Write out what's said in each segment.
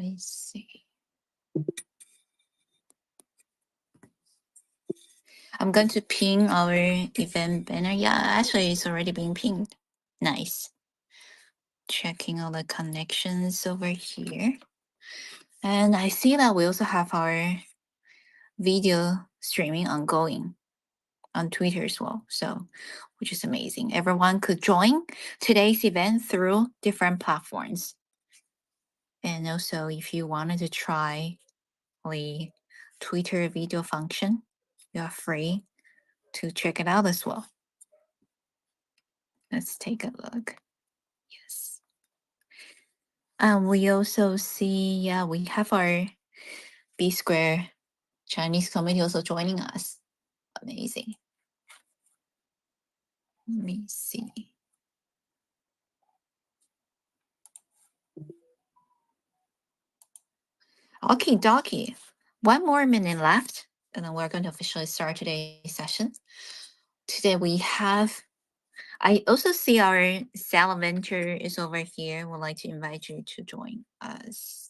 me see. I'm going to ping our event banner. Yeah, actually, it's already being pinged. Nice. Checking all the connections over here. And I see that we also have our video streaming ongoing on Twitter as well. So, which is amazing. Everyone could join today's event through different platforms. And also, if you wanted to try the Twitter video function, you are free to check it out as well. Let's take a look. Yes. We also see, yeah, we have our B Square Chinese community also joining us. Amazing. Let me see. Okie dokie. One more minute left, and then we're going to officially start today's session. Today we have, I also see our Salamander is over here. Would like to invite you to join us.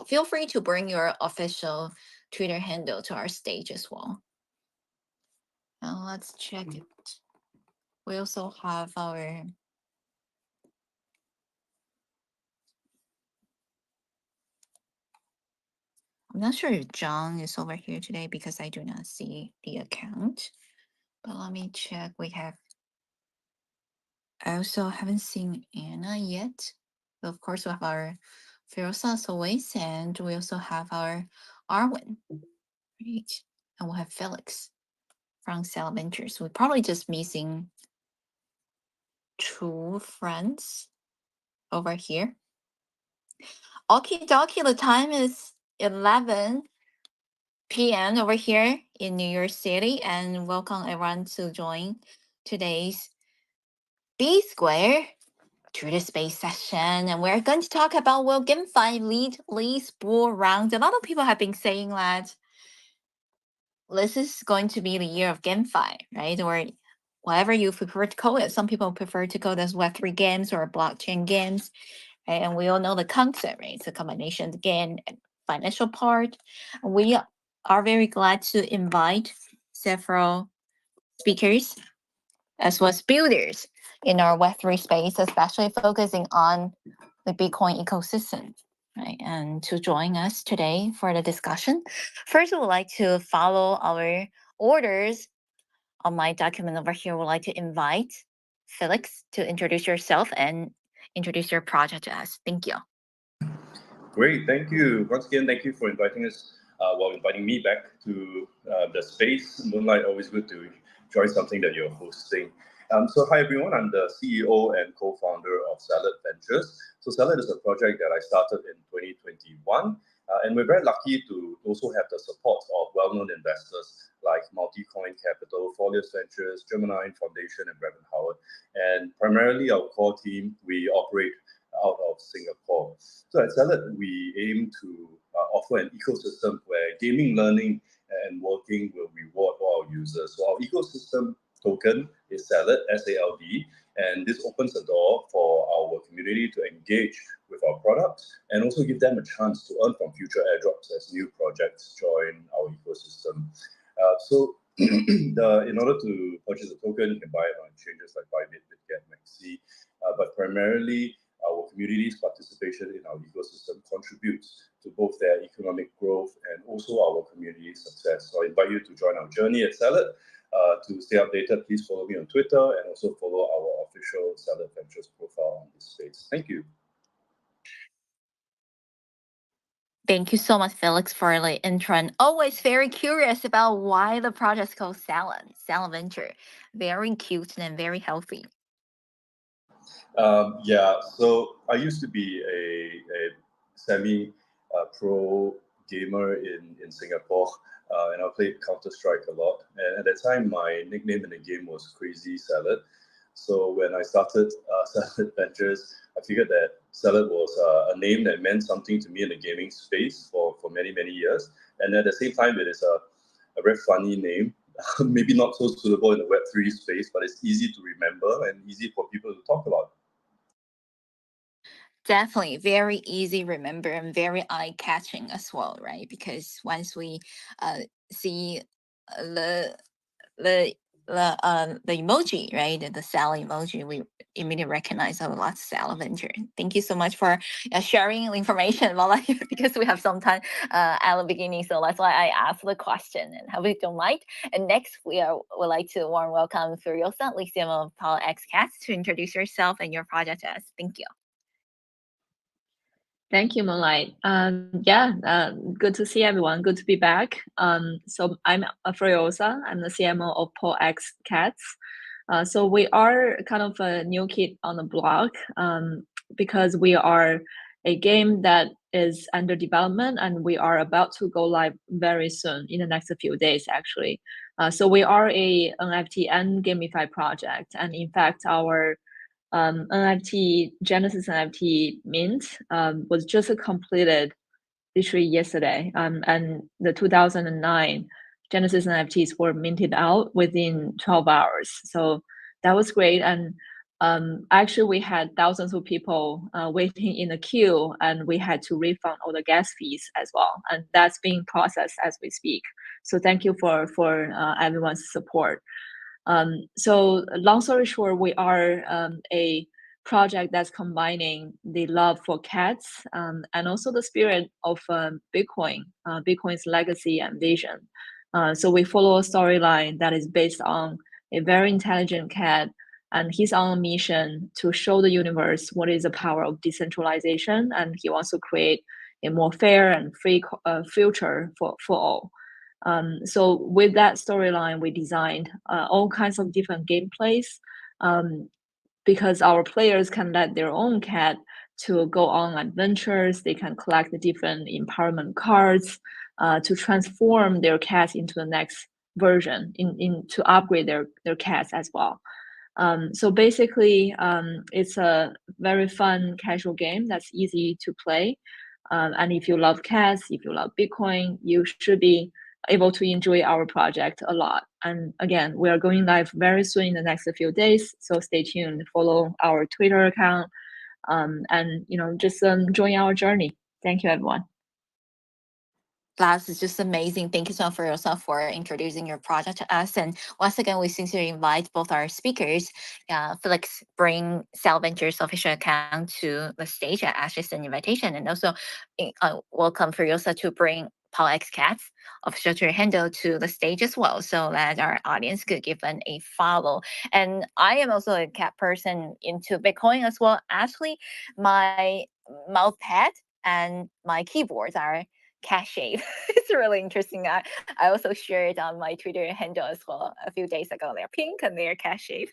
Feel free to bring your official Twitter handle to our stage as well. Now let's check it. We also have our I'm not sure if John is over here today because I do not see the account. But let me check. I also haven't seen Anna yet. So of course, we have our Firosa as always, and we also have our Arwen. Right. And we'll have Felix from Cell Ventures. We're probably just missing 2 friends over here. Okie dokie, the time is 11 p.m. over here in New York City, and welcome everyone to join today's B Square Twitter Space session. And we're going to talk about, will GameFi lead Lee's bull round? A lot of people have been saying that this is going to be the year of GameFi, right? Or whatever you prefer to call it. Some people prefer to call this Web3 games or blockchain games. Right? And we all know the concept, right? It's a combination again, financial part. We are very glad to invite several speakers as well as builders in our Web3 space, especially focusing on the Bitcoin ecosystem, right? And to join us today for the discussion. First, we would like to follow our orders on my document over here. We'd like to invite Felix to introduce yourself and introduce your project to us. Thank you. Great, thank you. Once again, thank you for inviting us, inviting me back to the space. Moonlight, always good to join something that you're hosting. So hi everyone, I'm the CEO and co-founder of Salad Ventures. So Salad is a project that I started in 2021, and we're very lucky to also have the support of well-known investors like Multicoin Capital, Folius Ventures, Gemini Foundation, and Brevin Howard. And primarily our core team, we operate out of Singapore. So at Salad, we aim to offer an ecosystem where gaming, learning, and working will reward all our users. So our ecosystem token is Salad, S-A-L-D, and this opens the door for our community to engage with our products and also give them a chance to earn from future airdrops as new projects join our ecosystem. In order to purchase a token, you can buy it on exchanges like Bybit, BitGet, Maxi, but primarily our community's participation in our ecosystem contributes to both their economic growth and also our community success. So I invite you to join our journey at Salad. To stay updated, please follow me on Twitter and also follow our official Salad Ventures profile on this space. Thank you. Thank you so much, Felix, for the intro. And always very curious about why the project is called Salad Venture. Very cute and very healthy. Yeah, so I used to be a semi-pro gamer in Singapore, and I played Counter-Strike a lot. And at that time, my nickname in the game was Crazy Salad. So when I started Salad Ventures, I figured that Salad was a name that meant something to me in the gaming space for many, many years. And at the same time, it is a very funny name. Maybe not so suitable in the Web3 space, but it's easy to remember and easy for people to talk about. Definitely very easy remember and very eye catching as well, right? Because once we uh, see the the the emoji, right? The Sal emoji, we immediately recognize, oh, lots of salamander. Thank you so much for sharing the information, Mala, because we have some time at the beginning, so that's why I asked the question. And hope you don't mind. And next, would like to warm welcome Furiosa, Lyceum of Paul X Cats, to introduce yourself and your project to us. Thank you. Thank you, Moonlight. Yeah, good to see everyone. Good to be back. So I'm Furiosa. I'm the CMO of Paul X Cats. So we are kind of a new kid on the block because we are a game that is under development and we are about to go live very soon in the next few days, actually. So we are a NFT and GameFi project, and in fact, our NFT Genesis NFT mint was just completed literally yesterday. And the 2009 Genesis NFTs were minted out within 12 hours. So that was great. And actually, we had thousands of people waiting in the queue, and we had to refund all the gas fees as well. And that's being processed as we speak. So thank you for everyone's support. So long story short, we are a project that's combining the love for cats and also the spirit of Bitcoin, Bitcoin's legacy and vision. So we follow a storyline that is based on a very intelligent cat, and he's on a mission to show the universe what is the power of decentralization, and he wants to create a more fair and free future for all. So with that storyline, we designed all kinds of different gameplays um, because our players can let their own cat to go on adventures. They can collect the different empowerment cards to transform their cats into the next version in to upgrade their cats as well. So basically, it's a very fun casual game that's easy to play. And if you love cats, if you love Bitcoin, you should be able to enjoy our project a lot. And again, we are going live very soon in the next few days. So stay tuned, follow our Twitter account, and just join our journey. Thank you, everyone. That's just amazing. Thank you so much for yourself for introducing your project to us. And once again, we sincerely invite both our speakers, Felix, bring Cell Ventures official account to the stage. Ashley's an invitation, and also welcome Furiosa to bring Paul X Cats official Twitter handle to the stage as well, so that our audience could give them a follow. And I am also a cat person into Bitcoin as well. Actually, my mouse pad and my keyboards are cat shape. It's really interesting. I also shared on my Twitter handle as well a few days ago. They're pink and they're cat shape.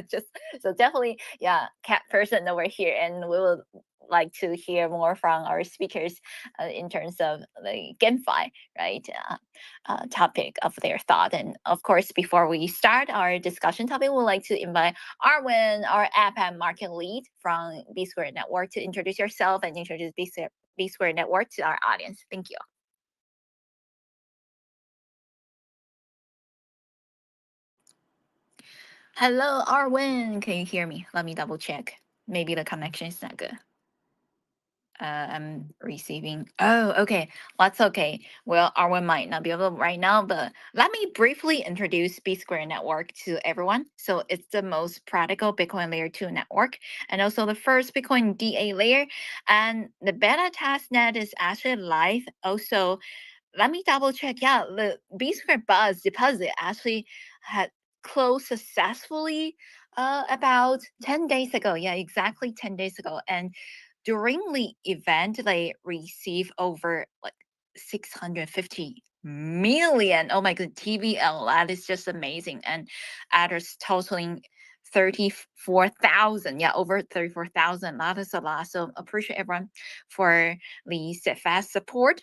Just so definitely, yeah, cat person over here, and we will like to hear more from our speakers in terms of the GameFi, right? Topic of their thought. And of course, before we start our discussion topic, we'd like to invite Arwen, our app and market lead from B Square Network, to introduce yourself and introduce B Square Network to our audience. Thank you. Hello, Arwen. Can you hear me? Let me double check. Maybe the connection is not good. I'm receiving. Oh, okay. That's okay. Well, Arwen might not be able right now, but let me briefly introduce B Square Network to everyone. So it's the most practical Bitcoin layer 2 network, and also the first Bitcoin DA layer. And the beta test net is actually live. Also, let me double check. Yeah, the B Square Buzz deposit actually had closed successfully about 10 days ago. Yeah, exactly 10 days ago. And during the event, they received over like 650 million. Oh my god, TVL. That is just amazing. And adders totaling 34,000. Yeah, over 34,000. That is a lot. So appreciate everyone for the steadfast support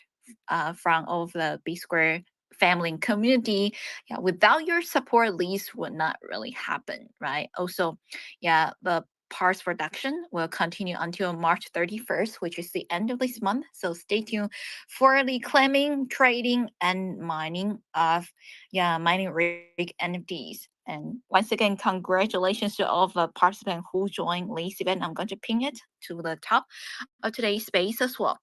from all of the B Square family and community. Yeah, without your support, lease would not really happen, right? Also, yeah, the parts production will continue until March 31st, which is the end of this month. So stay tuned for the claiming, trading, and mining of mining rig NFTs. And once again, congratulations to all of the participants who joined Lee's event. I'm going to pin it to the top of today's space as well.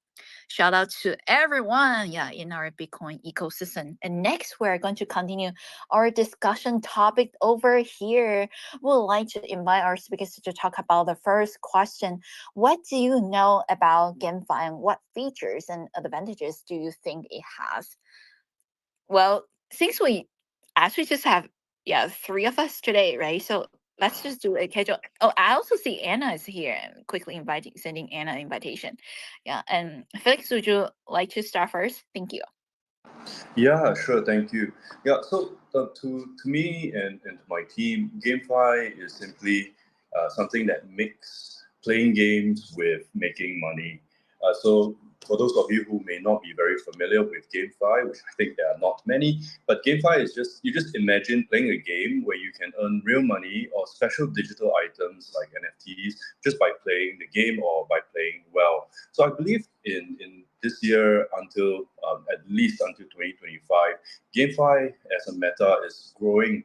Shout out to everyone, yeah, in our Bitcoin ecosystem. And next, we're going to continue our discussion topic over here. We'd like to invite our speakers to talk about the first question. What do you know about GameFi and what features and advantages do you think it has? Well, since we actually just have three of us today, right? So let's just do a casual. Oh, I also see Anna is here. I'm quickly sending Anna an invitation. Yeah, and Felix, would you like to start first? Thank you. Yeah, sure. Thank you. Yeah, so to me and to my team, GameFi is simply something that makes playing games with making money. So for those of you who may not be very familiar with GameFi, which I think there are not many, but GameFi is you just imagine playing a game where you can earn real money or special digital items like NFTs just by playing the game or by playing well. So I believe in this year until at least until 2025, GameFi as a meta is growing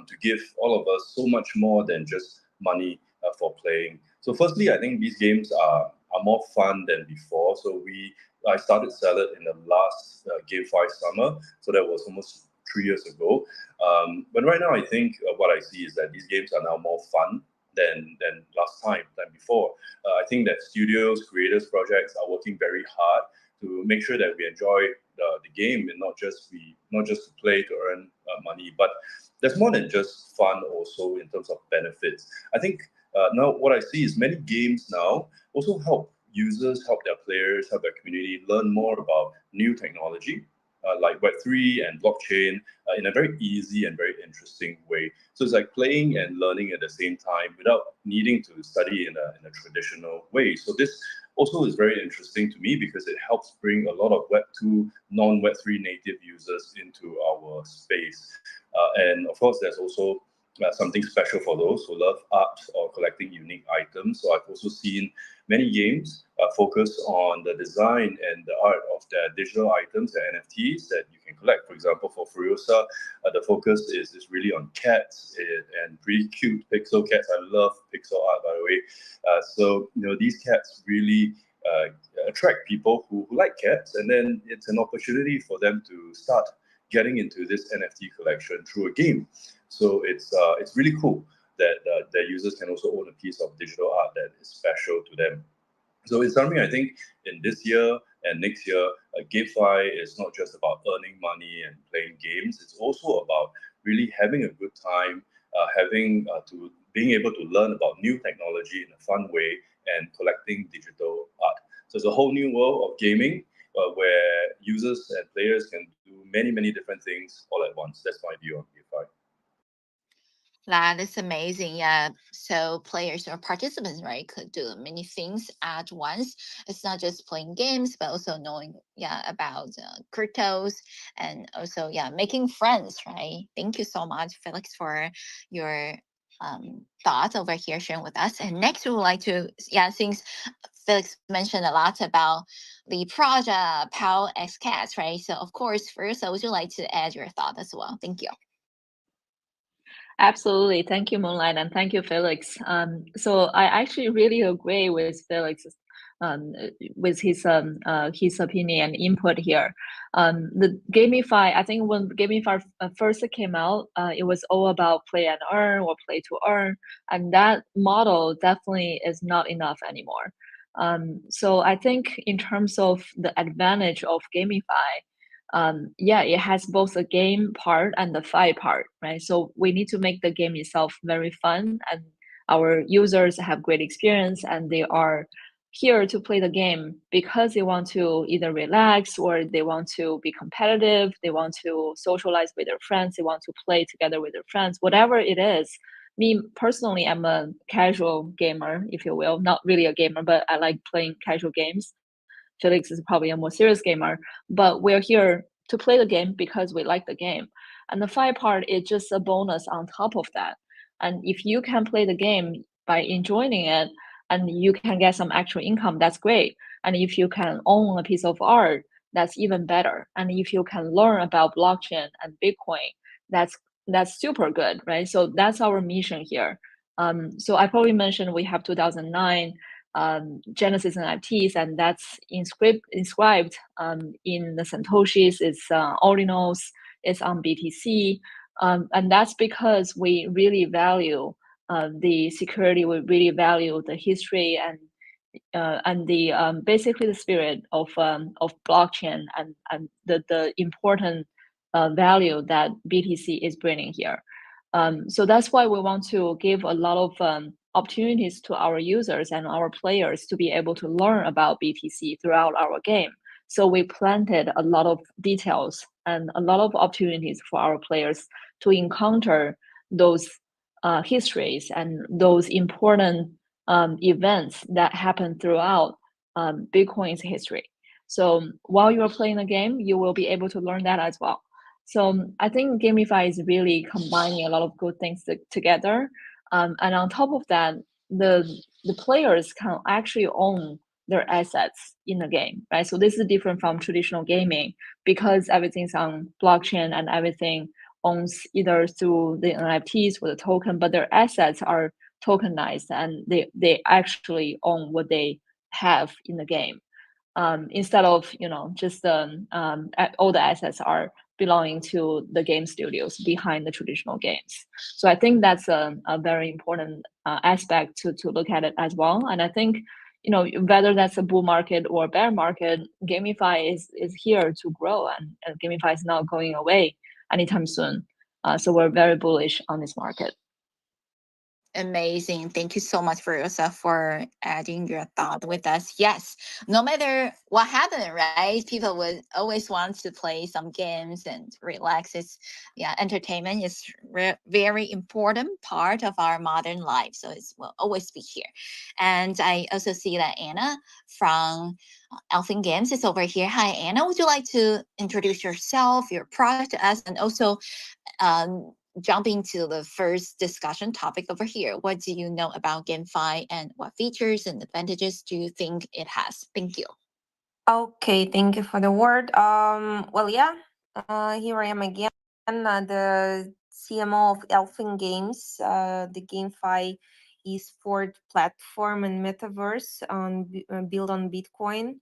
to give all of us so much more than just money for playing. So firstly, I think these games are more fun than before. So I started Salad in the last GameFi summer, so that was almost 3 years ago. But right now, I think what I see is that these games are now more fun than than before. I think that studios, creators, projects are working very hard to make sure that we enjoy the game and not just to play to earn money, but there's more than just fun also in terms of benefits. I think now what I see is many games now also help users, help their players, help their community learn more about new technology like Web3 and blockchain in a very easy and very interesting way. So it's like playing and learning at the same time without needing to study in a traditional way. So this also is very interesting to me because it helps bring a lot of Web2, non-Web3 native users into our space. And of course, there's also something special for those who love art or collecting unique items. So I've also seen many games focus on the design and the art of their digital items, their NFTs that you can collect. For example, for Furiosa, the focus is really on cats and pretty cute pixel cats. I love pixel art, by the way. So these cats really attract people who like cats, and then it's an opportunity for them to start getting into this NFT collection through a game. So it's really cool that their users can also own a piece of digital art that is special to them. So in summary, I think in this year and next year, GameFi is not just about earning money and playing games. It's also about really having a good time, being able to learn about new technology in a fun way and collecting digital art. So it's a whole new world of gaming where users and players can do many different things all at once. That's my view on GameFi. That is amazing. Yeah. So players or participants, right, could do many things at once. It's not just playing games, but also knowing, about cryptos and also, making friends, right? Thank you so much, Felix, for your thoughts over here sharing with us. And next, we would like to, since Felix mentioned a lot about the project POW X Cats, right? So of course, first, would you like to add your thought as well? Thank you. Absolutely. Thank you, Moonlight, and thank you, Felix. So I actually really agree with Felix, um, with his opinion and input here. The GameFi, I think when GameFi first came out, it was all about play and earn or play to earn, and that model definitely is not enough anymore. So I think in terms of the advantage of GameFi, it has both the game part and the fi part, right? So we need to make the game itself very fun, and our users have great experience, and they are here to play the game because they want to either relax or they want to be competitive, they want to socialize with their friends, they want to play together with their friends, whatever it is. Me personally, I'm a casual gamer, if you will, not really a gamer, but I like playing casual games. Felix is probably a more serious gamer, but we're here to play the game because we like the game. And the fi part is just a bonus on top of that. And if you can play the game by enjoying it and you can get some actual income, that's great. And if you can own a piece of art, that's even better. And if you can learn about blockchain and Bitcoin, that's that's super good, right? So that's our mission here. So I probably mentioned we have 2009 Genesis NFTs, and that's inscribed in the Satoshis, it's ordinals, it's on BTC, and that's because we really value the security, we really value the history and the basically the spirit of blockchain and the important value that BTC is bringing here. So that's why we want to give a lot of opportunities to our users and our players to be able to learn about BTC throughout our game. So we planted a lot of details and a lot of opportunities for our players to encounter those histories and those important events that happen throughout Bitcoin's history. So while you are playing the game, you will be able to learn that as well. So I think GameFi is really combining a lot of good things together. And on top of that, the players can actually own their assets in the game, right? So this is different from traditional gaming because everything's on blockchain and everything owns either through the NFTs or the token, but their assets are tokenized and they actually own what they have in the game. Instead of just all the assets are belonging to the game studios behind the traditional games. So I think that's a very important aspect to look at it as well. And I think whether that's a bull market or bear market, GameFi is here to grow, and GameFi is not going away anytime soon. So we're very bullish on this market. Amazing. Thank you so much for yourself for adding your thought with us. Yes, no matter what happened, right? People would always want to play some games and relax. Yeah, entertainment is very important part of our modern life. So it will always be here. And I also see that Anna from Elfin Games is over here. Hi, Anna. Would you like to introduce yourself, your product to us, and also jumping to the first discussion topic over here? What do you know about GameFi and what features and advantages do you think it has? Thank you. Okay, thank you for the word. Well, yeah, here I am again, the CMO of Elfin Games, the GameFi esport platform and metaverse built on Bitcoin.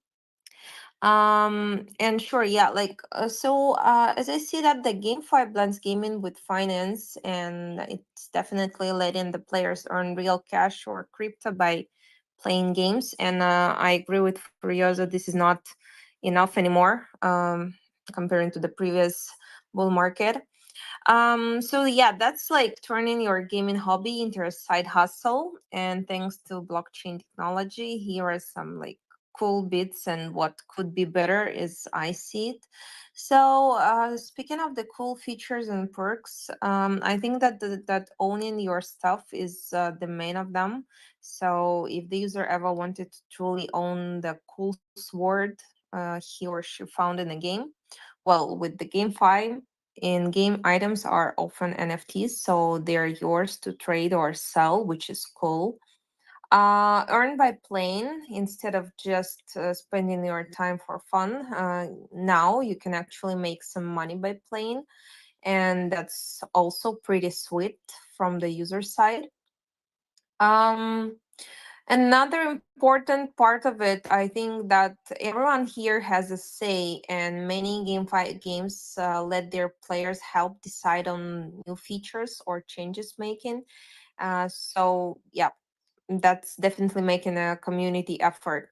And sure, yeah, as I see that the GameFi blends gaming with finance, and it's definitely letting the players earn real cash or crypto by playing games. And I agree with Furiosa, this is not enough anymore, comparing to the previous bull market. So yeah, that's like turning your gaming hobby into a side hustle. And thanks to blockchain technology, here are some like cool bits and what could be better as I see it. So speaking of the cool features and perks, I think that that owning your stuff is the main of them. So if the user ever wanted to truly own the cool sword he or she found in a game, well, with the GameFi, in-game items are often NFTs, so they're yours to trade or sell, which is cool. Earn by playing instead of just spending your time for fun. Now you can actually make some money by playing, and that's also pretty sweet from the user side. Um, Another important part of it, I think that everyone here has a say, and many GameFi games let their players help decide on new features or changes making. So yeah, that's definitely making a community effort.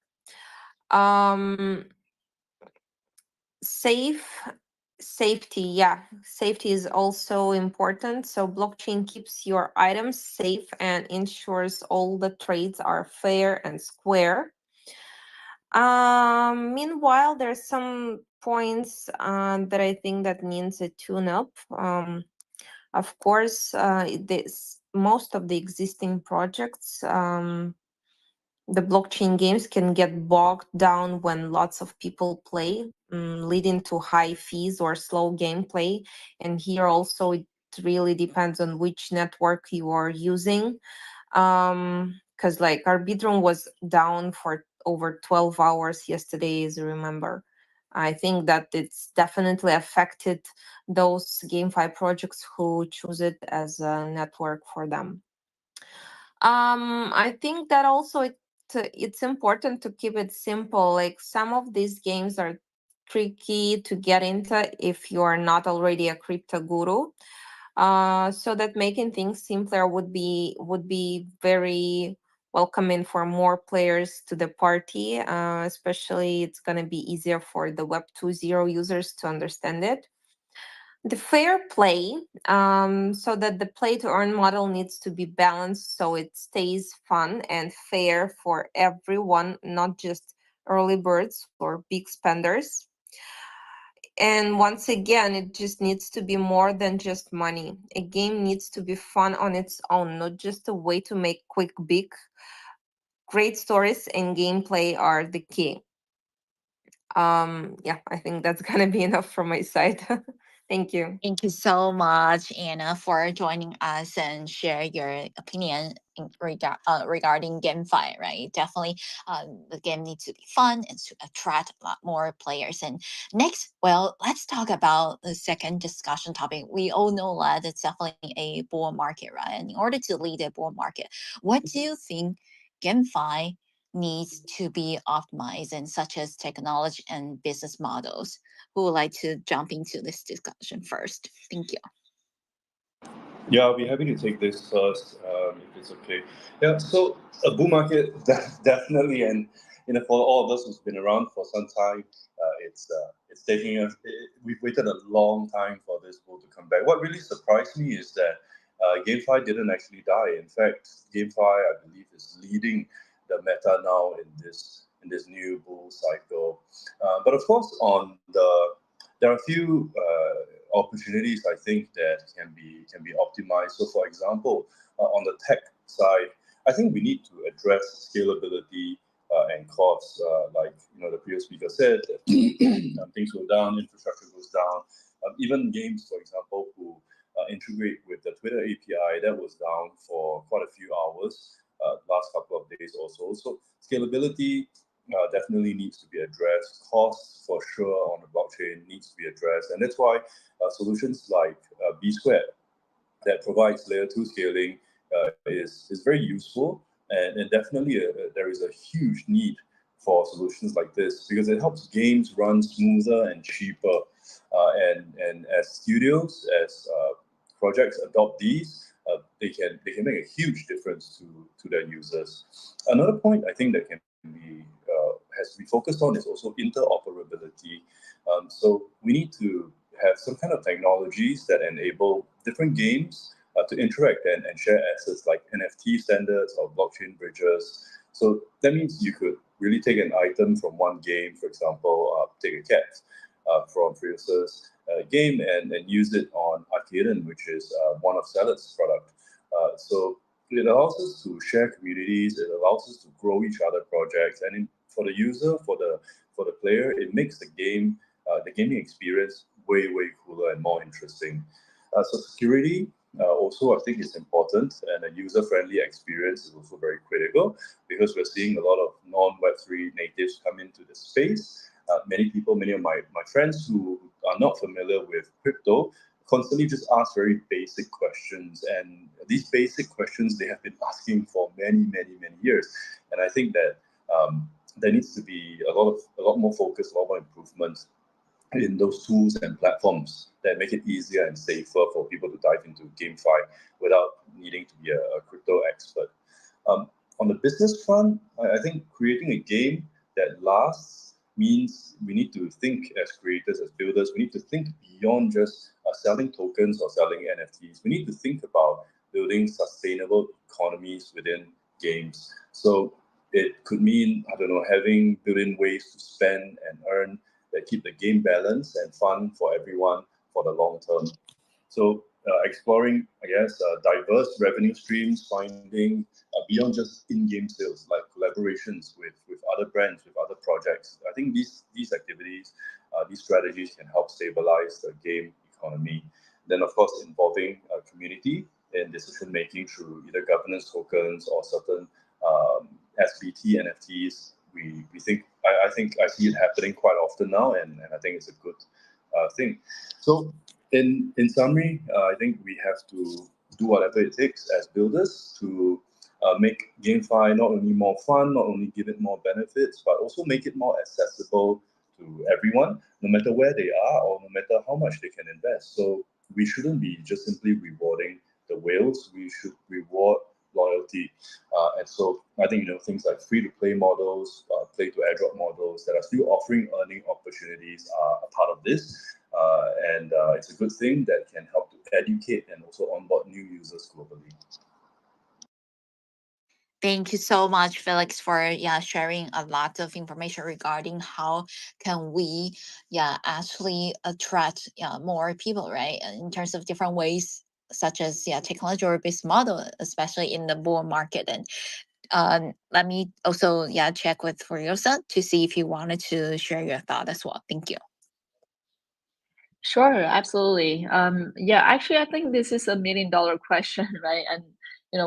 Um, safety, yeah, safety is also important. So blockchain keeps your items safe and ensures all the trades are fair and square. Meanwhile, there's some points that I think that needs a tune-up. Of course, this most of the existing projects, the blockchain games can get bogged down when lots of people play, leading to high fees or slow gameplay. And here also it really depends on which network you are using. Because like our Arbitrum was down for over 12 hours yesterday, as you remember. I think that it's definitely affected those GameFi projects who choose it as a network for them. I think that also it's important to keep it simple. Like some of these games are tricky to get into if you are not already a crypto guru. So that making things simpler would be very welcoming for more players to the party. Especially, it's gonna be easier for the Web 2.0 users to understand it. The fair play, so that the play to earn model needs to be balanced so it stays fun and fair for everyone, not just early birds or big spenders. And once again, it just needs to be more than just money. A game needs to be fun on its own, not just a way to make quick big. Great stories and gameplay are the key. Yeah, I think that's gonna be enough from my side. Thank you. Thank you so much, Anna, for joining us and share your opinion regarding GameFi, right? Definitely, the game needs to be fun and to attract a lot more players. And next, well, let's talk about the second discussion topic. We all know that it's definitely a bull market, right? And in order to lead a bull market, what do you think GameFi needs to be optimized in, such as technology and business models? Who would like to jump into this discussion first? Thank you. Yeah, I'll be happy to take this first, if it's okay. Yeah, so a bull market, definitely, and for all of us who's been around for some time, it's taking us. We've waited a long time for this bull to come back. What really surprised me is that GameFi didn't actually die. In fact, GameFi, I believe, is leading the meta now in this new bull cycle. But of course, there are a few opportunities I think that can be optimized. So, for example, on the tech side, I think we need to address scalability and costs. Like the previous speaker said, that things go down, infrastructure goes down. Even games, for example, who integrate with the Twitter API, that was down for quite a few hours last couple of days also. So scalability definitely needs to be addressed. Costs, for sure, on the blockchain needs to be addressed, and that's why solutions like B Squared that provides layer 2 scaling is very useful, and definitely there is a huge need for solutions like this because it helps games run smoother and cheaper. And as studios, as projects adopt these, they can make a huge difference to their users. Another point I think that can be has to be focused on is also interoperability. So we need to have some kind of technologies that enable different games to interact and share assets like NFT standards or blockchain bridges. So that means you could really take an item from one game, for example, take a cat from Furiosa's game and use it on Arcaden, which is one of Salad's product. So it allows us to share communities. It allows us to grow each other projects, and for the user, for the player, it makes the gaming experience way cooler and more interesting. So security also I think is important, and a user-friendly experience is also very critical because we're seeing a lot of non-Web3 natives come into the space. Many of my friends who are not familiar with crypto constantly just ask very basic questions, and these basic questions they have been asking for many years. And I think that there needs to be a lot more focus, a lot more improvement in those tools and platforms that make it easier and safer for people to dive into GameFi without needing to be a crypto expert. On the business front, I think creating a game that lasts means we need to think as creators, as builders, we need to think beyond just selling tokens or selling NFTs. We need to think about building sustainable economies within games. So it could mean, I don't know, having built-in ways to spend and earn that keep the game balanced and fun for everyone for the long term. So exploring, I guess, diverse revenue streams, finding beyond just in-game sales, like collaborations with other brands, with other projects. I think these activities, these strategies can help stabilize the game economy. Then, of course, involving a community in decision making through either governance tokens or certain SBT NFTs we think I think I see it happening quite often now, and I think it's a good thing. So in summary, I think we have to do whatever it takes as builders to make GameFi not only more fun, not only give it more benefits, but also make it more accessible to everyone, no matter where they are or no matter how much they can invest. So we shouldn't be just simply rewarding the whales. We should reward loyalty. And so I think things like free-to-play models, play-to-airdrop models that are still offering earning opportunities are a part of this. And it's a good thing that can help to educate and also onboard new users globally. Thank you so much, Felix, for sharing a lot of information regarding how can we actually attract more people, right? In terms of different ways, such as technology or business model, especially in the bull market. And let me also check with Furiosa to see if you wanted to share your thought as well. Thank you. Sure, absolutely. Yeah, actually, I think this is $1 million question, right? And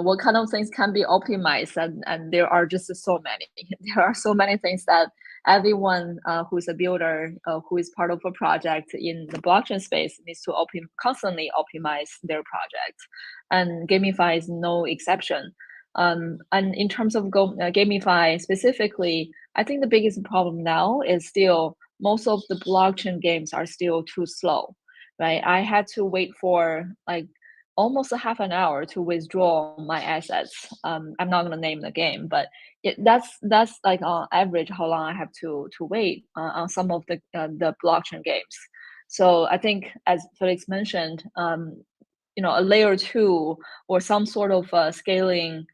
what kind of things can be optimized, and there are just so many. There are so many things that everyone who is a builder, who is part of a project in the blockchain space, needs to constantly optimize their project, and GameFi is no exception. And in terms of GameFi specifically, I think the biggest problem now is still most of the blockchain games are still too slow, right? I had to wait for like almost a half an hour to withdraw my assets. I'm not gonna name the game, but that's like on average how long I have to wait on some of the blockchain games. So I think, as Felix mentioned, a layer 2 or some sort of scaling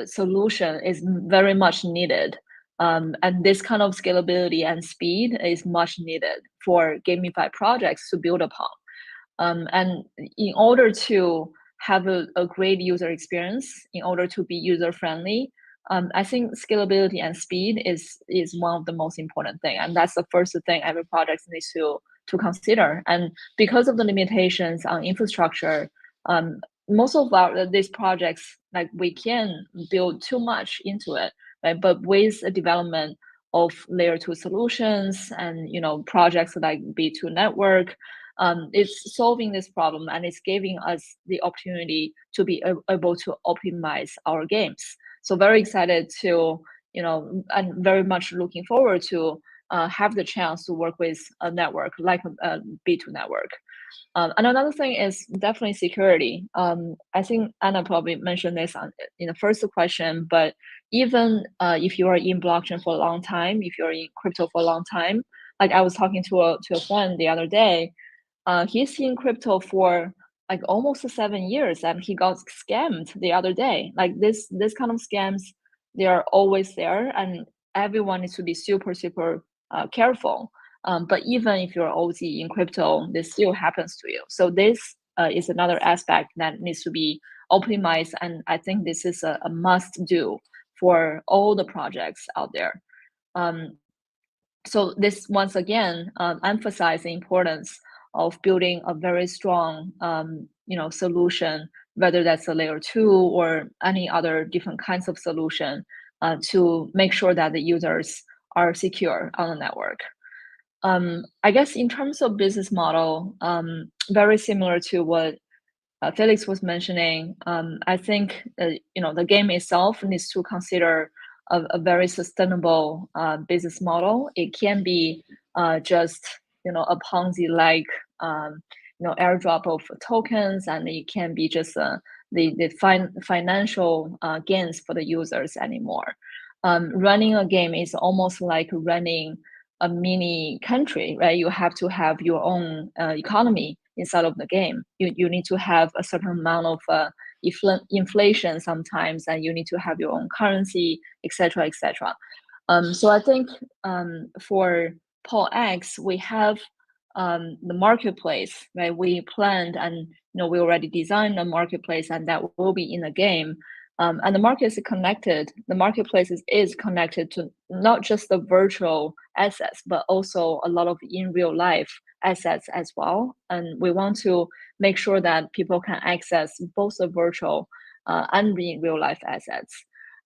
solution is very much needed. And this kind of scalability and speed is much needed for GameFi projects to build upon. And in order to have a great user experience, in order to be user friendly, I think scalability and speed is one of the most important thing, and that's the first thing every project needs to consider. And because of the limitations on infrastructure, most of these projects, like, we can build too much into it, right? But with the development of layer 2 solutions and projects like B2 network, it's solving this problem, and it's giving us the opportunity to be able to optimize our games. So very excited to, and very much looking forward to have the chance to work with a network like a B2 network. And another thing is definitely security. I think Anna probably mentioned this in the first question, but even if you are in blockchain for a long time, if you're in crypto for a long time, like I was talking to a friend the other day, he's in crypto for like almost 7 years, and he got scammed the other day. Like this kind of scams, they are always there, and everyone needs to be super careful. But even if you're OG in crypto, this still happens to you. So this is another aspect that needs to be optimized, and I think this is a must do for all the projects out there. So this once again emphasizes the importance of building a very strong solution, whether that's a layer 2 or any other different kinds of solution, to make sure that the users are secure on the network. I guess in terms of business model, very similar to what Felix was mentioning, I think the game itself needs to consider a very sustainable business model. It can be just a Ponzi-like airdrop of tokens, and it can be just the financial gains for the users anymore. Running a game is almost like running a mini country, right? You have to have your own economy inside of the game. You need to have a certain amount of inflation sometimes, and you need to have your own currency, etc., etc. So I think for Paul X, we have the marketplace, right? We planned, and we already designed a marketplace, and that will be in the game. And the market is connected. The marketplace is connected to not just the virtual assets, but also a lot of in real life assets as well. And we want to make sure that people can access both the virtual and the real life assets.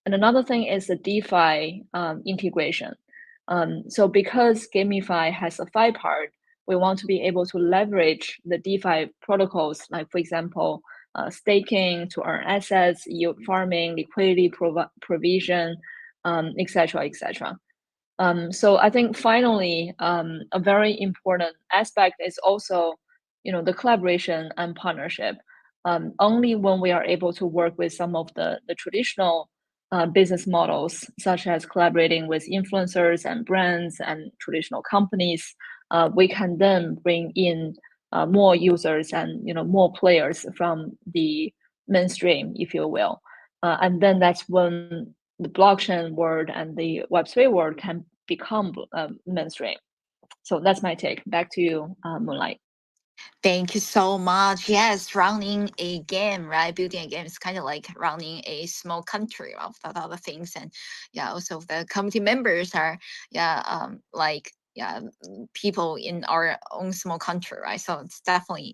And another thing is the DeFi integration. So because GameFi has a Fi part, we want to be able to leverage the DeFi protocols, like for example, staking to earn assets, yield farming, liquidity provision, etc., etc. So I think finally, a very important aspect is also, the collaboration and partnership. Only when we are able to work with some of the traditional business models, such as collaborating with influencers and brands and traditional companies, we can then bring in more users and more players from the mainstream, if you will. And then that's when the blockchain world and the Web3 world can become mainstream. So that's my take. Back to you, Moonlight. Thank you so much. Yes, running a game, right? Building a game is kind of like running a small country of other things, and yeah, also the community members are like people in our own small country, right? So it's definitely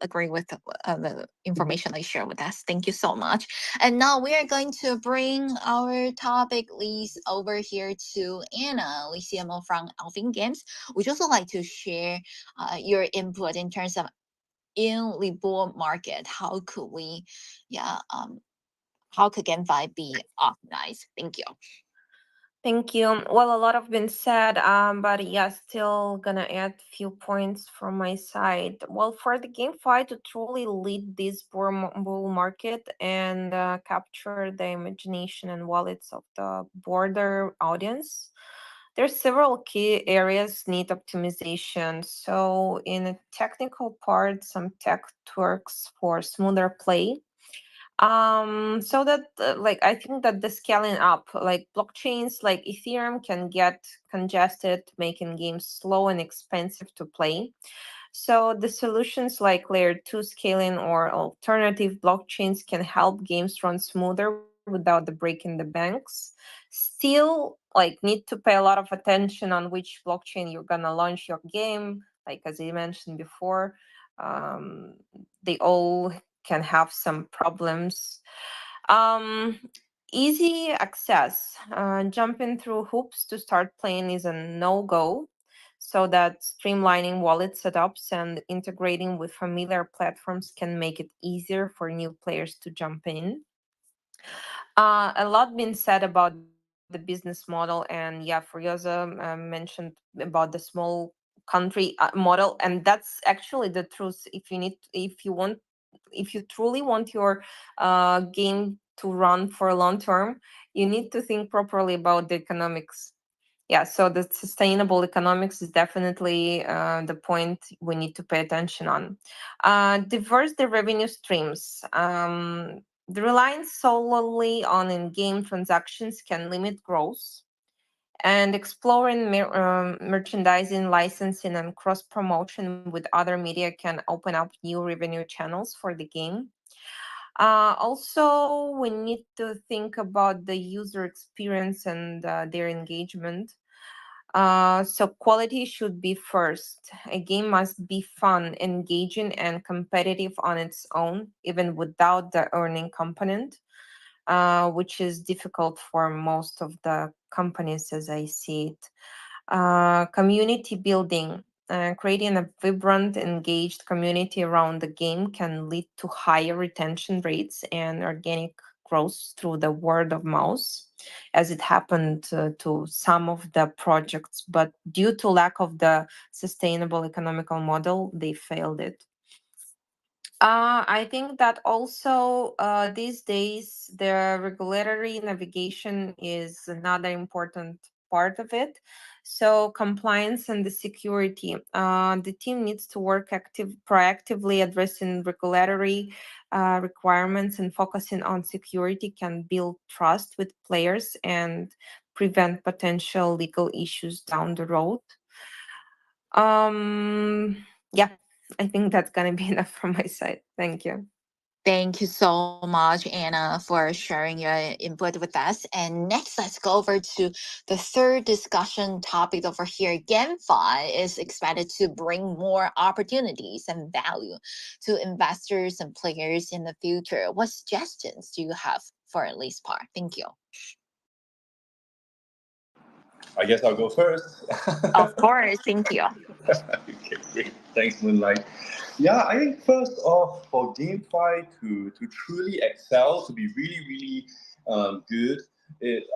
agree with the information that you shared with us. Thank you so much. And now we are going to bring our topic leads over here to Anna, CMO from Alphin Games. Would you also like to share your input in terms of in the bull market? How could we, how could GameFi be optimized? Thank you. Thank you. Well, a lot have been said, but yeah, still gonna add few points from my side. Well, for the GameFi to truly lead this bull market and capture the imagination and wallets of the broader audience, there's several key areas need optimization. So, in a technical part, some tech twerks for smoother play, so that like I think that the scaling up, like blockchains like Ethereum can get congested, making games slow and expensive to play. So the solutions like layer 2 scaling or alternative blockchains can help games run smoother without the breaking the banks. Still, like, need to pay a lot of attention on which blockchain you're gonna launch your game. Like as I mentioned before, um, they all can have some problems. Um, Easy access. Jumping through hoops to start playing is a no go. So that streamlining wallet setups and integrating with familiar platforms can make it easier for new players to jump in. A lot been said about the business model, and yeah, Furiosa mentioned about the small country model, and that's actually the truth. If you truly want your game to run for long term, you need to think properly about the economics. Yeah, so the sustainable economics is definitely the point we need to pay attention on. Diverse the revenue streams. The reliance solely on in-game transactions can limit growth, and exploring merchandising, licensing, and cross promotion with other media can open up new revenue channels for the game. Also, we need to think about the user experience and their engagement. So quality should be first. A game must be fun, engaging, and competitive on its own, even without the earning component, which is difficult for most of the companies as I see it. Community building. Creating a vibrant, engaged community around the game can lead to higher retention rates and organic growth through the word of mouth, as it happened to some of the projects. But due to lack of the sustainable economical model, they failed it. I think that also these days the regulatory navigation is another important part of it. So compliance and the security. The team needs to work proactively addressing regulatory requirements and focusing on security can build trust with players and prevent potential legal issues down the road. Yeah, I think that's gonna be enough from my side. Thank you. Thank you so much, Anna, for sharing your input with us. And next, let's go over to the third discussion topic over here. GameFi is expected to bring more opportunities and value to investors and players in the future. What suggestions do you have for at least par? Thank you. I guess I'll go first. Of course, thank you. Okay, great. Thanks, Moonlight. Yeah, I think first off, for GameFi to truly excel, to be really good,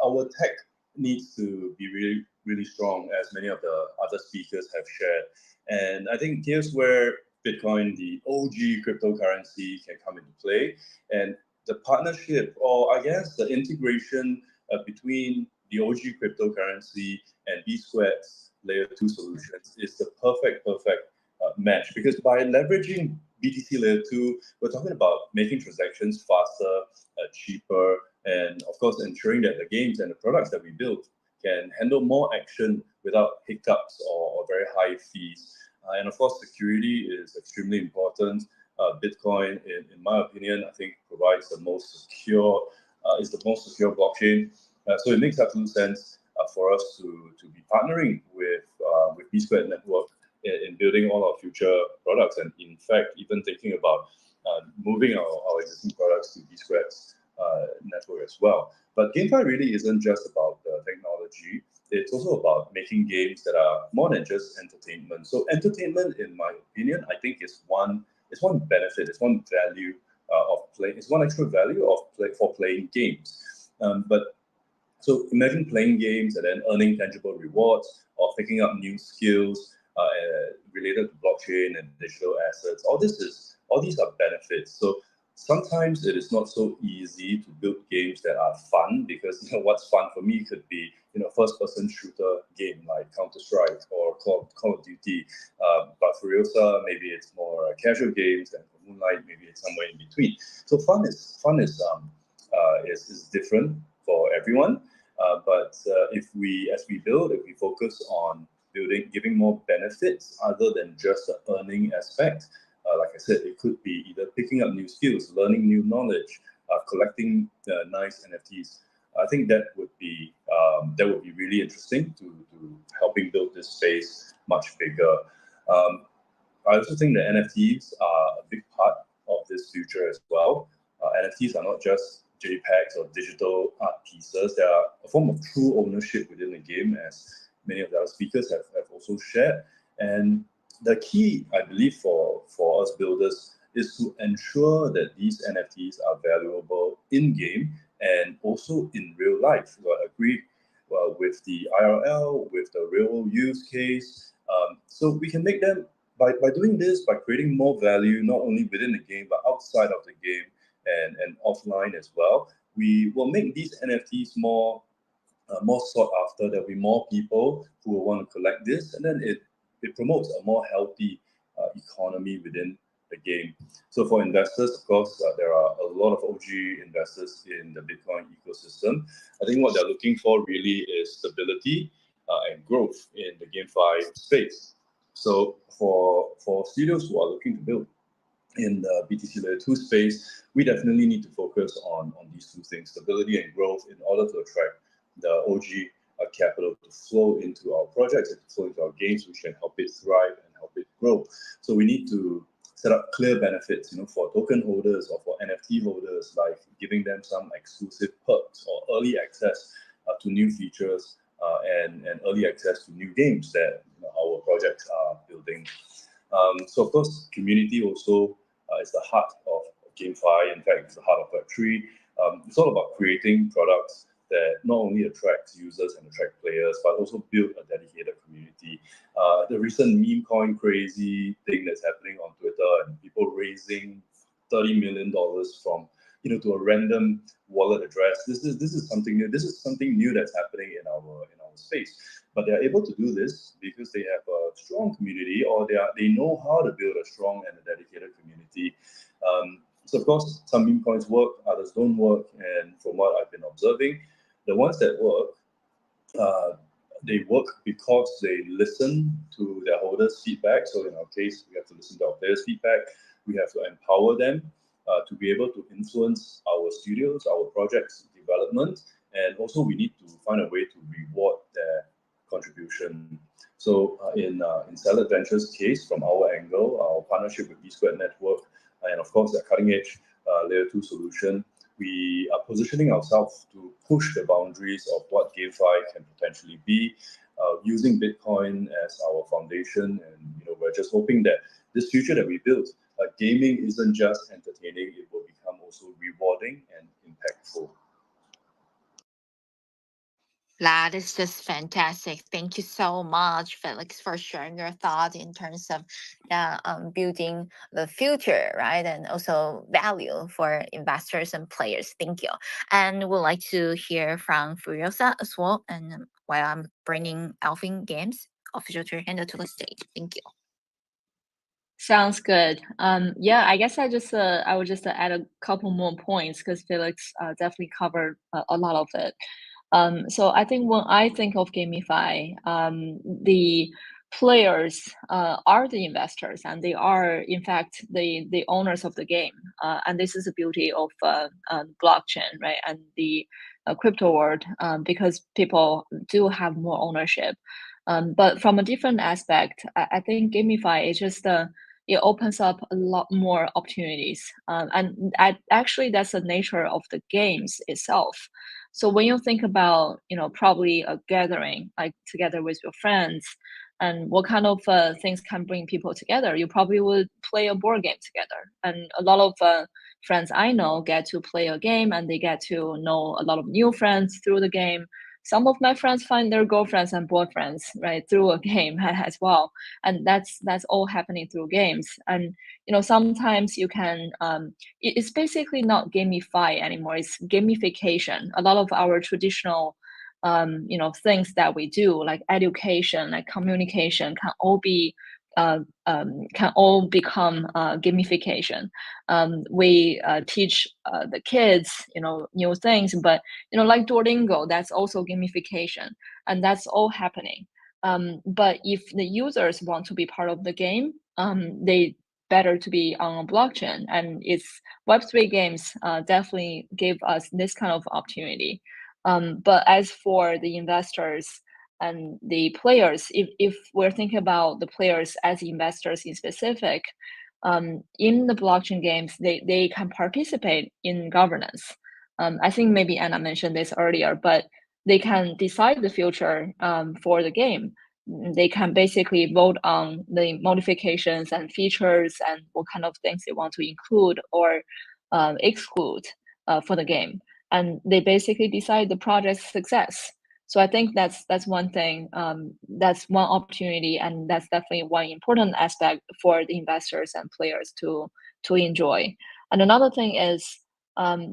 our tech needs to be really strong, as many of the other speakers have shared. And I think here's where Bitcoin, the OG cryptocurrency, can come into play. And the partnership, or I guess the integration between the OG cryptocurrency and B Squared's layer 2 solutions is the perfect match, because by leveraging BTC layer 2, we're talking about making transactions faster, cheaper, and of course ensuring that the games and the products that we build can handle more action without hiccups or very high fees. And of course, security is extremely important. Bitcoin, in my opinion, I think provides the most secure, is the most secure blockchain. So it makes absolute sense for us to be partnering with B Squared Network in building all our future products, and in fact, even thinking about moving our existing products to B Squared's network as well. But GameFi really isn't just about the technology. It's also about making games that are more than just entertainment. So entertainment, in my opinion, I think is one benefit, it's one value of play, it's one extra value for playing games. But so imagine playing games and then earning tangible rewards, or picking up new skills related to blockchain and digital assets. All these are benefits. So sometimes it is not so easy to build games that are fun, because what's fun for me could be first-person shooter game like Counter-Strike or Call of Duty. But for Ryosa, maybe it's more casual games, and for Moonlight, maybe it's somewhere in between. So fun is different for everyone. But if we focus on giving more benefits other than just the earning aspect, like I said, it could be either picking up new skills, learning new knowledge, collecting nice NFTs. I think that would be really interesting to helping build this space much bigger. I also think that NFTs are a big part of this future as well. NFTs are not just JPEGs or digital art pieces. They are a form of true ownership within the game, as many of the other speakers have also shared. And the key, I believe, for us builders is to ensure that these NFTs are valuable in-game and also in real life. So I agree with the IRL, with the real use case. So we can make them, by doing this, by creating more value, not only within the game, but outside of the game, and offline as well, we will make these NFTs more sought after. There'll be more people who will want to collect this, and then it promotes a more healthy economy within the game. So for investors, of course, there are a lot of OG investors in the Bitcoin ecosystem. I think what they're looking for really is stability and growth in the GameFi space. So for studios who are looking to build in the BTC Layer 2 space, we definitely need to focus on these two things, stability and growth, in order to attract the OG capital to flow into our projects and to flow into our games, which can help it thrive and help it grow. So we need to set up clear benefits, for token holders or for NFT holders, like giving them some exclusive perks or early access to new features and early access to new games that our projects are building. So of course, community also is the heart of GameFi. In fact, it's the heart of Web3. It's all about creating products that not only attract users and attract players, but also build a dedicated community. The recent meme coin crazy thing that's happening on Twitter, and people raising $30 million from to a random wallet address. This is something new. This is something new that's happening in our space. But they're able to do this because they have a strong community, or they know how to build a strong and a dedicated community. So of course, some meme coins work, others don't work, and from what I've been observing, the ones that work, they work because they listen to their holders' feedback. So in our case, we have to listen to our players' feedback. We have to empower them to be able to influence our studios, our projects' development, and also we need to find a way to reward their contribution. So in Salad Ventures' case, from our angle, our partnership with B Squared Network, and of course their cutting-edge Layer 2 solution, we are positioning ourselves to push the boundaries of what GameFi can potentially be, using Bitcoin as our foundation. And we're just hoping that this future that we built, gaming isn't just entertaining; it will become also rewarding and impactful. That is just fantastic. Thank you so much, Felix, for sharing your thoughts in terms of building the future, right? And also value for investors and players. Thank you. And we'd like to hear from Furiosa as well. And while I'm bringing Elfin Games official Twitter handle to the stage. Thank you. Sounds good. Yeah, I guess I would just add a couple more points because Felix definitely covered a lot of it. So I think when I think of GameFi, the players are the investors, and they are, in fact, the owners of the game. And this is the beauty of blockchain, right? And the crypto world, because people do have more ownership. But from a different aspect, I think GameFi is just it opens up a lot more opportunities. And actually, that's the nature of the games itself. So when you think about, probably a gathering, like together with your friends, and what kind of things can bring people together, you probably would play a board game together. And a lot of friends I know get to play a game, and they get to know a lot of new friends through the game. Some of my friends find their girlfriends and boyfriends, right, through a game as well. And that's all happening through games. And sometimes you can it's basically not gamify anymore, it's gamification. A lot of our traditional things that we do, like education, like communication, can all become gamification. We teach the kids new things, but like Duolingo, that's also gamification, and that's all happening. But if the users want to be part of the game, they better to be on a blockchain, and it's Web3 games definitely give us this kind of opportunity. But as for the investors and the players, if we're thinking about the players as investors in specific, in the blockchain games, they can participate in governance. I think maybe Anna mentioned this earlier, but they can decide the future for the game. They can basically vote on the modifications and features and what kind of things they want to include or exclude for the game. And they basically decide the project's success. So I think that's one thing, that's one opportunity, and that's definitely one important aspect for the investors and players to enjoy. And another thing is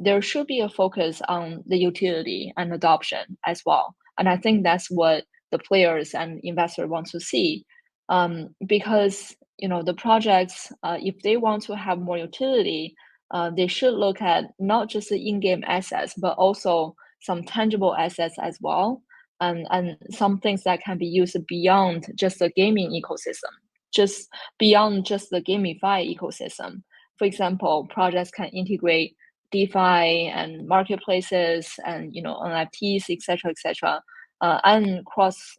there should be a focus on the utility and adoption as well. And I think that's what the players and investors want to see, because the projects, if they want to have more utility, they should look at not just the in-game assets, but also some tangible assets as well, and some things that can be used beyond just the gaming ecosystem, just beyond just the GameFi ecosystem. For example, projects can integrate DeFi and marketplaces and NFTs, etc., and cross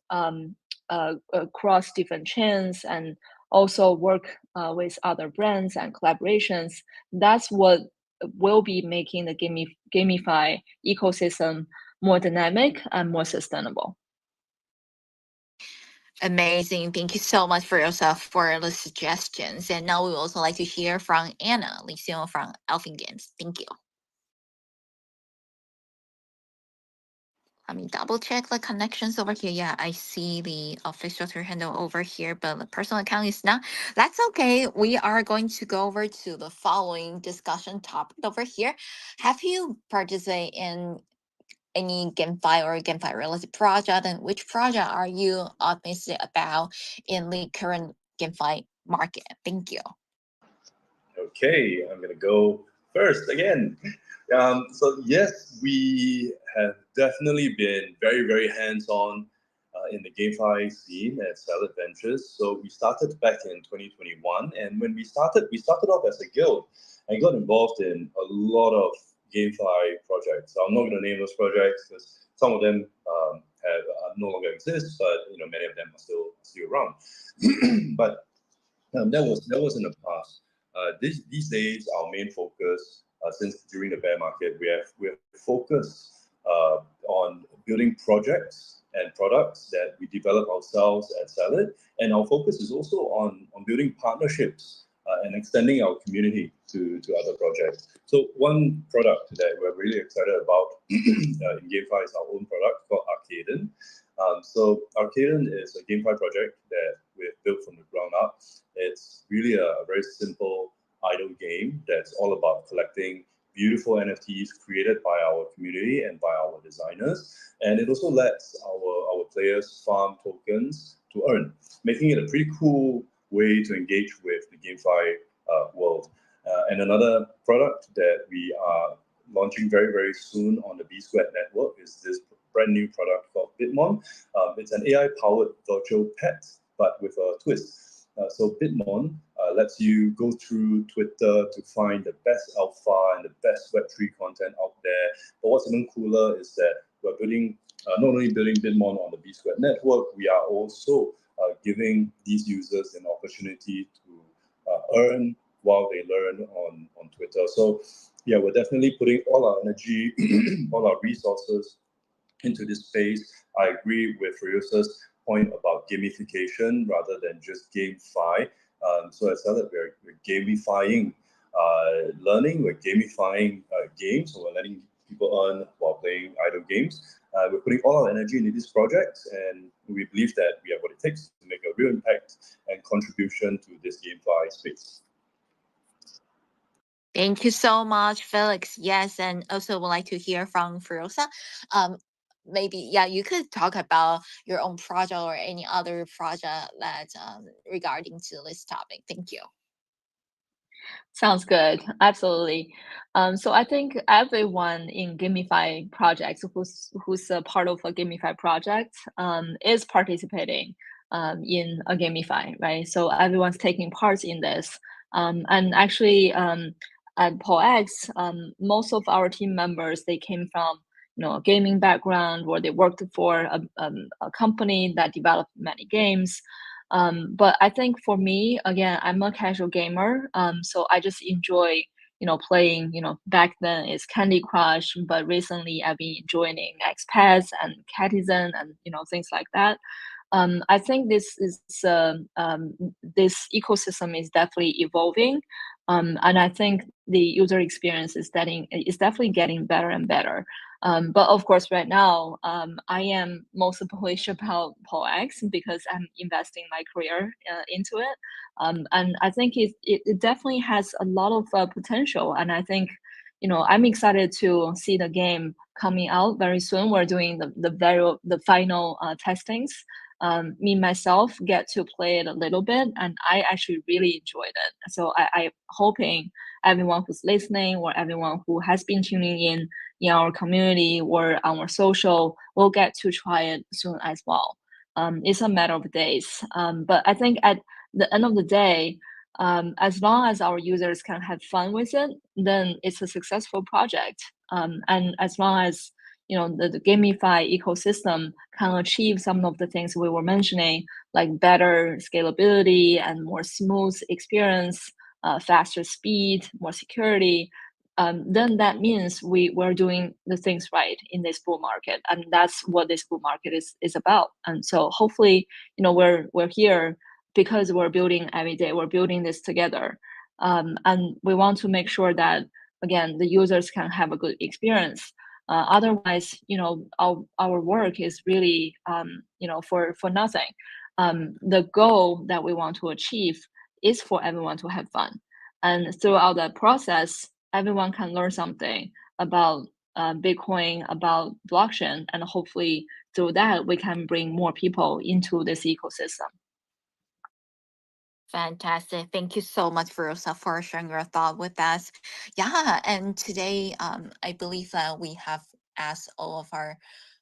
different chains, and also work with other brands and collaborations. That's what will be making the GameFi ecosystem more dynamic and more sustainable. Amazing. Thank you so much for yourself for the suggestions. And now we would also like to hear from Anna Lixion from Elfin Games. Thank you. Let me double check the connections over here. Yeah, I see the official Twitter handle over here, but the personal account is not. That's okay. We are going to go over to the following discussion topic over here. Have you participated in any GameFi or GameFi related project, and which project are you optimistic about in the current GameFi market? Thank you. Okay, I'm gonna go first again. So yes, we have definitely been very, very hands-on in the GameFi scene at Salad Ventures. So we started back in 2021, and when we started off as a guild and got involved in a lot of GameFi projects. So I'm not going to name those projects because some of them no longer exist, but many of them are still around. But that was in the past. These days, our main focus since during the bear market, we have focused on building projects and products that we develop ourselves and sell it. And our focus is also on building partnerships and extending our community to other projects. So one product that we're really excited about in GameFi is our own product called Arcaden. So Arcaden is a GameFi project that we've built from the ground up. It's really a very simple idle game that's all about collecting beautiful NFTs created by our community and by our designers. And it also lets our players farm tokens to earn, making it a pretty cool way to engage with the GameFi world. And another product that we are launching very, very soon on the B Squared network is this brand new product called Bitmon. It's an AI-powered virtual pet, but with a twist. So Bitmon lets you go through Twitter to find the best alpha and the best Web3 content out there. But what's even cooler is that we're building, not only building Bitmon on the B Squared network, we are also giving these users an opportunity to earn while they learn on Twitter. So yeah, we're definitely putting all our energy, all our resources into this space. I agree with Ryosa's point about gamification rather than just GameFi. So as I said, we're gamifying learning, we're gamifying games, so we're letting people earn while playing idle games. We're putting all our energy into this project, and we believe that we have what it takes to make a real impact and contribution to this GameFi space. Thank you so much, Felix. Yes, and also would like to hear from Ferosa. Maybe, yeah, you could talk about your own project or any other project that regarding to this topic. Thank you. Sounds good. Absolutely. So I think everyone in GameFi projects who's a part of a GameFi project is participating in a GameFi, right? So everyone's taking part in this. And actually, at PaulX, most of our team members, they came from a gaming background, or they worked for a company that developed many games. But I think for me, again, I'm a casual gamer, so I just enjoy playing. Back then it's Candy Crush, but recently I've been joining XPads and Catizen and things like that. I think this ecosystem is definitely evolving, and I think the user experience is definitely getting better and better. But of course, right now, I am most bullish about PaulX because I'm investing my career into it, and I think it definitely has a lot of potential. And I think I'm excited to see the game coming out very soon. We're doing the final testings. Me myself get to play it a little bit, and I actually really enjoyed it. So I'm hoping everyone who's listening or everyone who has been tuning in our community or our social will get to try it soon as well. It's a matter of days. But I think at the end of the day, as long as our users can have fun with it, then it's a successful project. And as long as the GameFi ecosystem can achieve some of the things we were mentioning, like better scalability and more smooth experience, faster speed, more security, then that means we're doing the things right in this bull market, and that's what this bull market is about. And so hopefully, we're here because we're building every day. We're building this together, and we want to make sure that again the users can have a good experience. Otherwise, our work is really for nothing. The goal that we want to achieve is for everyone to have fun, and throughout that process, everyone can learn something about Bitcoin, about blockchain, and hopefully through that we can bring more people into this ecosystem. Fantastic. Thank you so much, Verosa, for sharing your thought with us. Yeah, and today I believe that we have asked all of our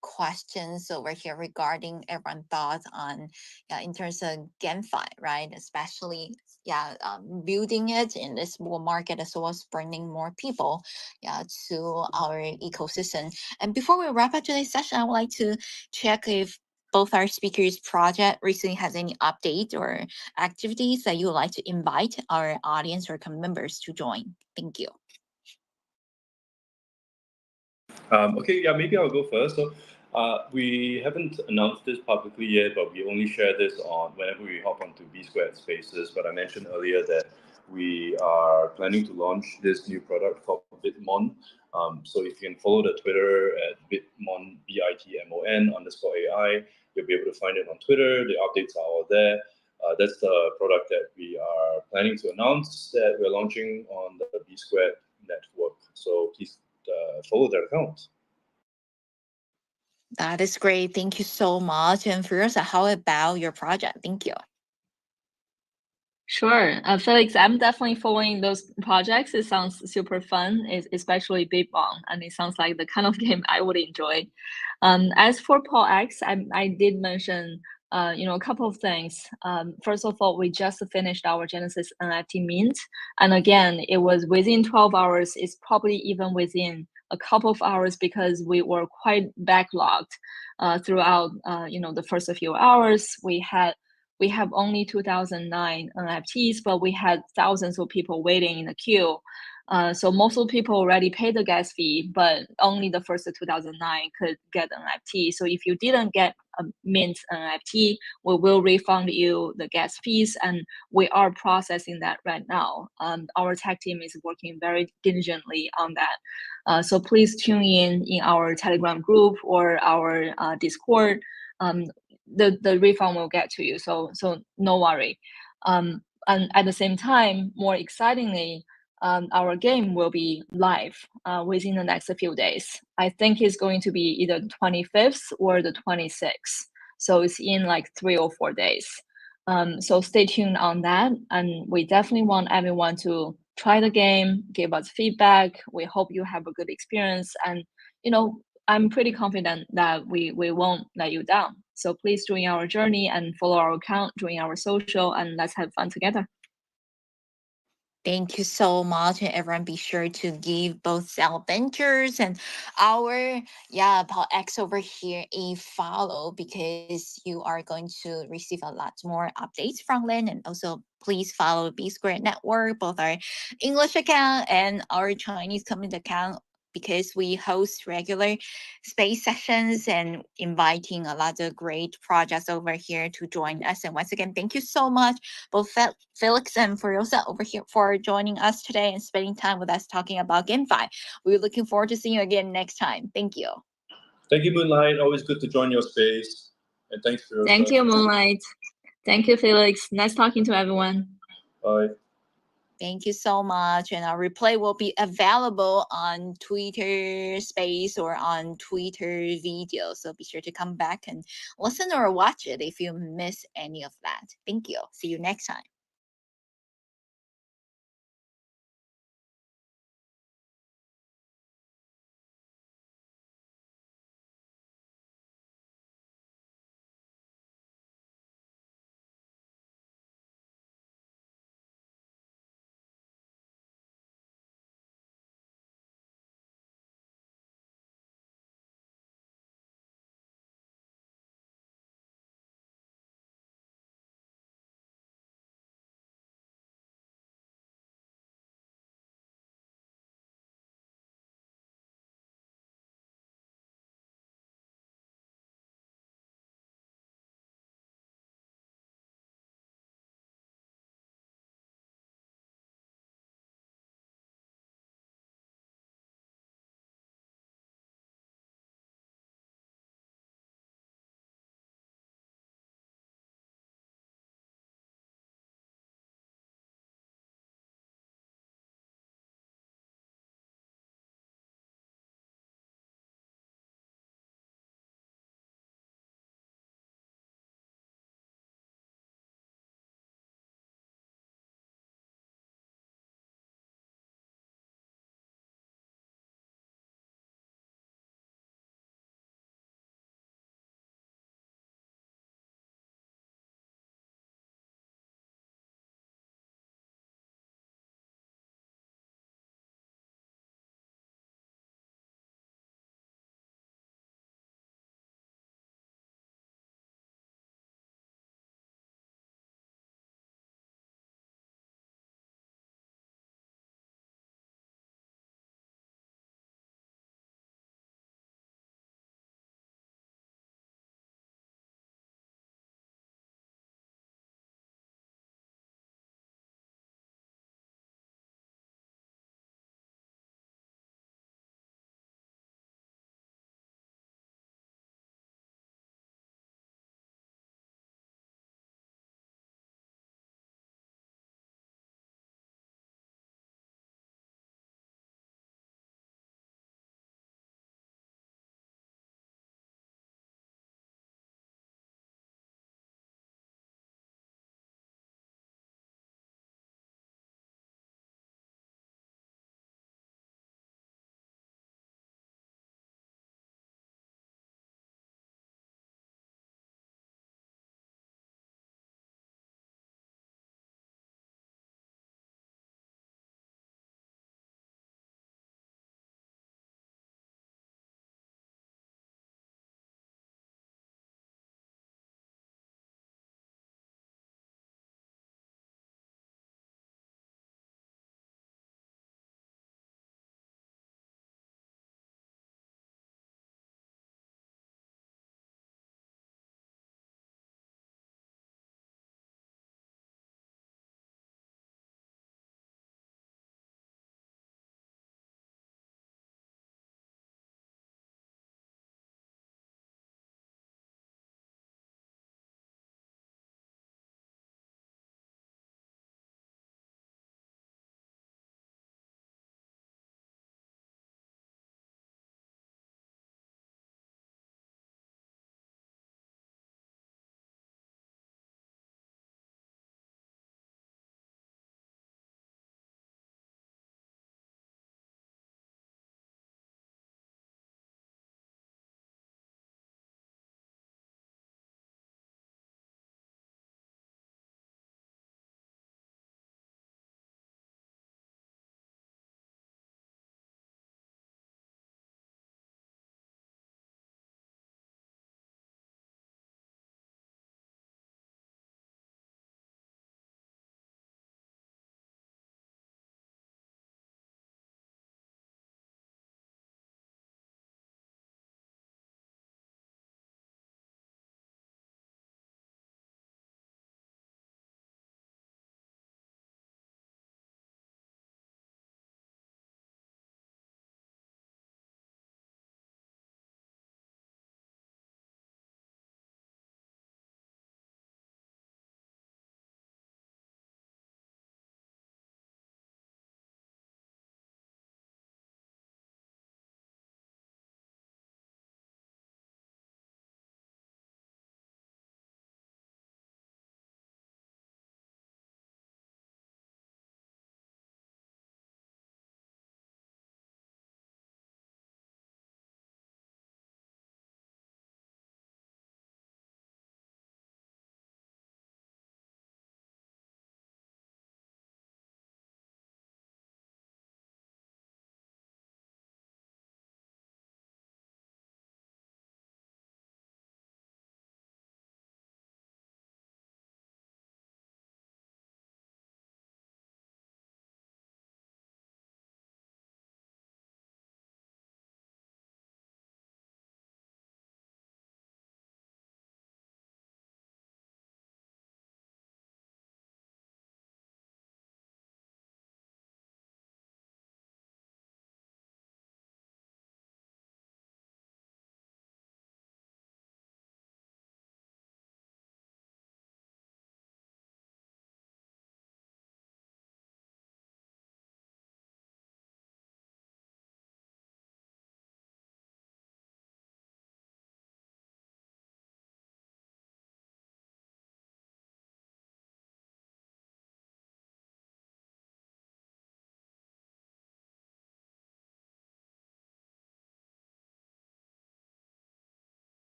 questions over here regarding everyone's thoughts on, yeah, in terms of GameFi, right? Especially, yeah, building it in this bull market as well as bringing more people, yeah, to our ecosystem. And before we wrap up today's session, I would like to check if both our speakers project recently has any update or activities that you would like to invite our audience or members to join. Thank you. Okay, yeah, maybe I'll go first. So, we haven't announced this publicly yet, but we only share this on whenever we hop onto B Squared Spaces. But I mentioned earlier that we are planning to launch this new product called Bitmon. So if you can follow the Twitter at Bitmon BITMON_AI, you'll be able to find it on Twitter. The updates are all there. That's the product that we are planning to announce that we're launching on the B Squared network. So please follow that account. That is great. Thank you so much. And Firosa, how about your project? Thank you. Sure. Felix, I'm definitely following those projects. It sounds super fun, especially Big Bang, and it sounds like the kind of game I would enjoy. As for Paul X, I did mention a couple of things. First of all, we just finished our Genesis NFT mint, and again, it was within 12 hours. It's probably even within a couple of hours because we were quite backlogged throughout the first few hours. We have only 2009 NFTs, but we had thousands of people waiting in the queue. So most of the people already paid the gas fee, but only the first 2009 could get an NFT. So if you didn't get a mint NFT, we will refund you the gas fees, and we are processing that right now. Our tech team is working very diligently on that. So please tune in our Telegram group or our Discord. The refund will get to you, so no worry. And at the same time, more excitingly, our game will be live within the next few days. I think it's going to be either the 25th or the 26th, so it's in like 3 or 4 days. So stay tuned on that, and we definitely want everyone to try the game, give us feedback. We hope you have a good experience, and I'm pretty confident that we won't let you down. So please join our journey and follow our account, join our social, and let's have fun together. Thank you so much. And everyone be sure to give both Cell Ventures and our Paul X over here a follow, because you are going to receive a lot more updates from Lynn. And also please follow B Square Network, both our English account and our Chinese community account, because we host regular space sessions and inviting a lot of great projects over here to join us. And once again, thank you so much, both Felix and Firosa over here, for joining us today and spending time with us talking about GameFi. We're looking forward to seeing you again next time. Thank you. Thank you, Moonlight. Always good to join your space. And thanks, Firosa. Thank you, Moonlight. Thank you, Felix. Nice talking to everyone. Bye. Thank you so much. And our replay will be available on Twitter Space or on Twitter video. So be sure to come back and listen or watch it if you miss any of that. Thank you. See you next time.